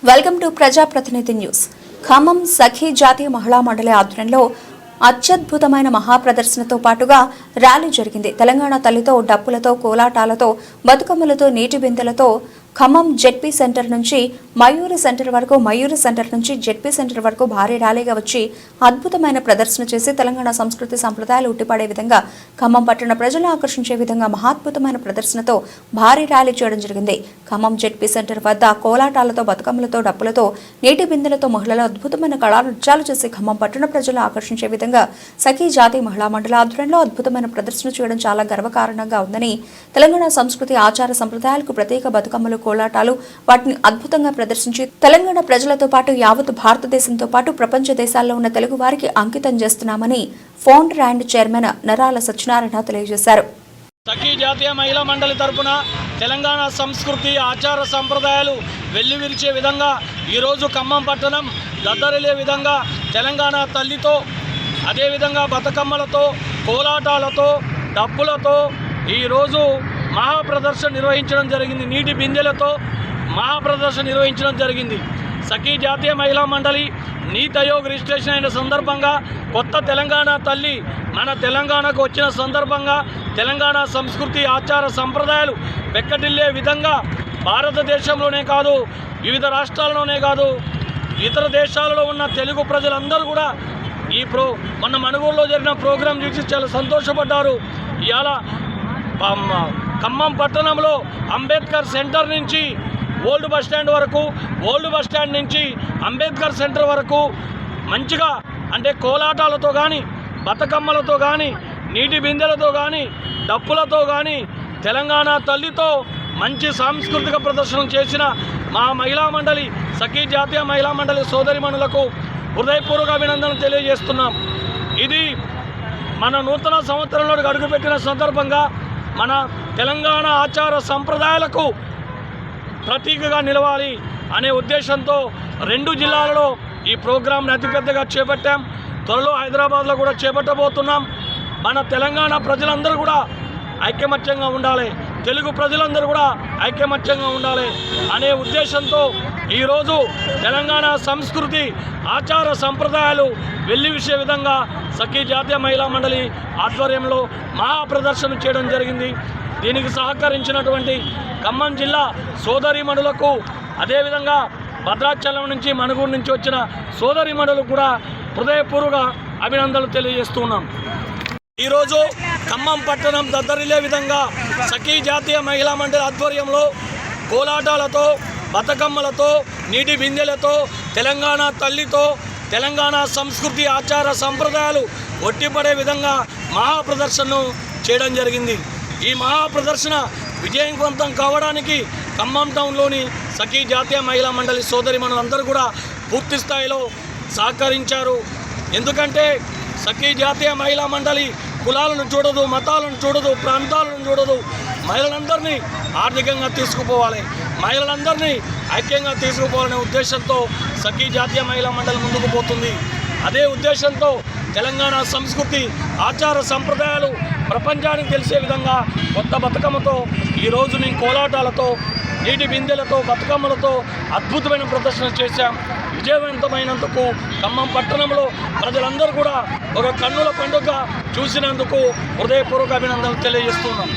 Welcome to ప్రజాప్రతినిధి news. Khammam సఖీ జాతీయ మహిళా మండలి ఆధ్వర్యంలో అత్యద్భుతమైన మహాప్రదర్శనతో పాటుగా ర్యాలీ జరిగింది. తెలంగాణ తల్లితో, డప్పులతో, కోలాటాలతో, బతుకమ్మలతో, నీటి బిందెలతో ఖమ్మం జెడ్పీ సెంటర్ నుంచి మయూరి సెంటర్ వరకు, మయూరి సెంటర్ నుంచి జెడ్పీ సెంటర్ వరకు భారీ ర్యాలీగా వచ్చి అద్భుతమైన ప్రదర్శన చేసి తెలంగాణ సంస్కృతి సంప్రదాయాలు ఉట్టిపడే విధంగా ఖమ్మం పట్టణ ప్రజలను ఆకర్షించే విధంగా మహాద్భుతమైన ప్రదర్శనతో భారీ ర్యాలీ చేయడం జరిగింది. ఖమ్మం జెడ్పీ సెంటర్ వద్ద కోలాటాలతో, బతుకమ్మలతో, డప్పులతో, నీటి బిందెలతో మహిళలు అద్భుతమైన కళా నృత్యాలు చేసి ఖమ్మం పట్టణ ప్రజలను ఆకర్షించే విధంగా సఖీ జాతీయ మహిళా మండలి ఆధ్వర్యంలో అద్భుతమైన ప్రదర్శన చేయడం చాలా గర్వకారణంగా ఉందని, తెలంగాణ సంస్కృతి ఆచార సంప్రదాయాలకు ప్రత్యేక బతుకమ్మలు, కోలాటాలు వాటిని అద్భుతంగా ప్రదర్శించి తెలంగాణ ప్రజలతో పాటు యావత్ భారతదేశంతో పాటు ప్రపంచ దేశాల్లో ఉన్న తెలుగు వారికి అంకితం చేస్తున్నామని ఫౌండర్ అండ్ చైర్మన్ నరాల సత్యనారాయణ తెలియజేశారు. సఖీ జాతీయ మహిళా మండలి తరపున తెలంగాణ సంస్కృతి ఆచార సంప్రదాయాలు వెల్లివిరిచే విధంగా ఈరోజు ఖమ్మం పట్టణం దద్దరిల్లే విధంగా తెలంగాణ తల్లితో, అదేవిధంగా బతుకమ్మలతో, కోలాటాలతో, డప్పులతో ఈరోజు మహాప్రదర్శన నిర్వహించడం జరిగింది. నీటి బిందెలతో మహాప్రదర్శన నిర్వహించడం జరిగింది. సఖీ జాతీయ మహిళా మండలి నీతి ఆయోగ్ రిజిస్ట్రేషన్ అయిన సందర్భంగా, కొత్త తెలంగాణ తల్లి మన తెలంగాణకు వచ్చిన సందర్భంగా తెలంగాణ సంస్కృతి ఆచార సంప్రదాయాలు వెక్కటిల్లే విధంగా భారతదేశంలోనే కాదు, వివిధ రాష్ట్రాల్లోనే కాదు, ఇతర దేశాలలో ఉన్న తెలుగు ప్రజలందరూ కూడా మొన్న మణుగూరులో జరిగిన ప్రోగ్రాం చూసి చాలా సంతోషపడ్డారు. ఇవాళ ఖమ్మం పట్టణంలో అంబేద్కర్ సెంటర్ నుంచి ఓల్డ్ బస్ స్టాండ్ వరకు, ఓల్డ్ బస్ స్టాండ్ నుంచి అంబేద్కర్ సెంటర్ వరకు మంచిగా, అంటే కోలాటాలతో కానీ, బతుకమ్మలతో కానీ, నీటి బిందెలతో కానీ, డప్పులతో కానీ తెలంగాణ తల్లితో మంచి సాంస్కృతిక ప్రదర్శన చేసిన మా మహిళా మండలి, సఖీ జాతీయ మహిళా మండలి సోదరిమణులకు హృదయపూర్వక అభినందనలు తెలియజేస్తున్నాం. ఇది మన నూతన సంవత్సరంలో అడుగుపెట్టిన సందర్భంగా మన తెలంగాణ ఆచార సంప్రదాయాలకు ప్రతీకగా నిలవాలి అనే ఉద్దేశంతో 2 జిల్లాలలో ఈ ప్రోగ్రాంని అతిపెద్దగా చేపట్టాం. త్వరలో హైదరాబాద్లో కూడా చేపట్టబోతున్నాం. మన తెలంగాణ ప్రజలందరూ కూడా ఐకమత్యంగా ఉండాలి, తెలుగు ప్రజలందరూ కూడా ఐకమత్యంగా ఉండాలి అనే ఉద్దేశంతో ఈరోజు తెలంగాణ సంస్కృతి ఆచార సంప్రదాయాలు వెల్లివిసే విధంగా సఖీ జాతీయ మహిళా మండలి ఆధ్వర్యంలో మహాప్రదర్శన చేయడం జరిగింది. దీనికి సహకరించినటువంటి ఖమ్మం జిల్లా సోదరీమణులకు, అదేవిధంగా భద్రాచలం నుంచి, మణుగూరు నుంచి వచ్చిన సోదరీమణులకు కూడా హృదయపూర్వక అభినందనలు తెలియజేస్తున్నాం. ఈరోజు ఖమ్మం పట్టణం దద్దరిల్లే విధంగా సఖీ జాతీయ మహిళా మండలి ఆధ్వర్యంలో కోలాటాలతో, బతుకమ్మలతో, నీటి బిందెలతో, తెలంగాణ తల్లితో, తెలంగాణ సంస్కృతి ఆచార సంప్రదాయాలు ఒట్టిపడే విధంగా మహాప్రదర్శనను చేయడం జరిగింది. ఈ మహాప్రదర్శన విజయవంతం కావడానికి ఖమ్మం టౌన్లోని సఖీ జాతీయ మహిళా మండలి సోదరిమణులందరూ కూడా పూర్తి స్థాయిలో సహకరించారు. ఎందుకంటే సఖీ జాతీయ మహిళా మండలి కులాలను చూడదు, మతాలను చూడదు, ప్రాంతాలను చూడదు. మహిళలందరినీ ఆర్థికంగా తీసుకుపోవాలి, మహిళలందరినీ ఐక్యంగా తీసుకుపోవాలనే ఉద్దేశంతో సఖీ జాతీయ మహిళా మండలి ముందుకు పోతుంది. అదే ఉద్దేశంతో తెలంగాణ సంస్కృతి ఆచార సంప్రదాయాలు ప్రపంచానికి తెలిసే విధంగా కొత్త బతుకమ్మతో ఈరోజు మేము కోలాటాలతో, నీటి బిందెలతో, బతుకమ్మలతో అద్భుతమైన ప్రదర్శన చేశాం. విజయవంతమైనందుకు ఖమ్మం పట్టణంలో ప్రజలందరూ కూడా ఒక కన్నుల పండుగ చూసినందుకు హృదయపూర్వక అభినందనలు తెలియజేస్తున్నాం.